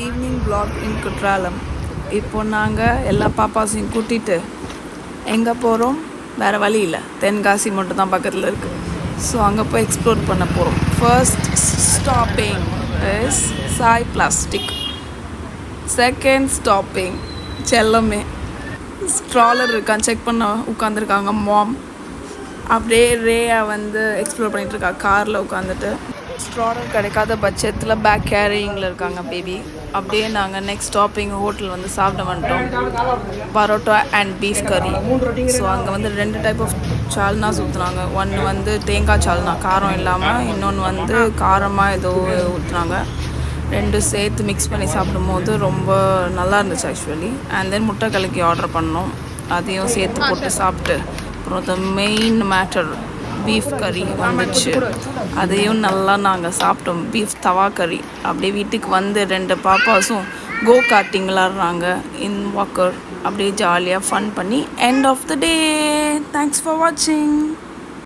Evening vlog இன் குற்றாலம். இப்போ நாங்கள் எல்லா பாப்பாஸையும் கூட்டிகிட்டு எங்கே போகிறோம்? வேறு வழி இல்லை, தென்காசி மட்டும் தான் பக்கத்தில் இருக்குது. ஸோ அங்கே போய் எக்ஸ்ப்ளோர் பண்ண போகிறோம். First stopping is Sai plastic. Second stopping Chellamae. Stroller இருக்கான்னு செக் பண்ண உட்காந்துருக்காங்க மாம். அப்படியே ரேயா வந்து எக்ஸ்ப்ளோர் பண்ணிகிட்ருக்கா காரில் உட்காந்துட்டு. ஸ்ட்ராலர் கிடைக்காத பட்சத்தில் பேக் கேரிங்கில் இருக்காங்க பேபி. அப்படியே நாங்கள் நெக்ஸ்ட் ஸ்டாப்பிங் ஹோட்டல் வந்து சாப்பிட வந்துட்டோம். பரோட்டா அண்ட் பீஃப் கறி. ஸோ அங்கே வந்து 2 டைப் ஆஃப் சால்னாஸ் ஊற்றுனாங்க. ஒன்று வந்து தேங்காய் சால்னா காரம் இல்லாமல், இன்னொன்று வந்து காரமாக ஏதோ ஊற்றுனாங்க. 2 சேர்த்து மிக்ஸ் பண்ணி சாப்பிடும்போது ரொம்ப நல்லா இருந்துச்சு ஆக்சுவலி. அண்ட் தென் முட்டை கலக்கி ஆர்டர் பண்ணோம், அதையும் சேர்த்து போட்டு சாப்பிட்டு அப்புறம் த மெயின் மேட்டர் பீஃப் கறி வந்துச்சு. அதையும் நல்லா நாங்கள் சாப்பிட்டோம். பீஃப் தவா கறி. அப்படியே வீட்டுக்கு வந்து 2 பாப்பாஸும் கோ கார்ட்டிங் விளாட்றாங்க இன் வாக்கர். அப்படியே ஜாலியாக ஃபன் பண்ணி end of the day. Thanks for வாட்சிங்.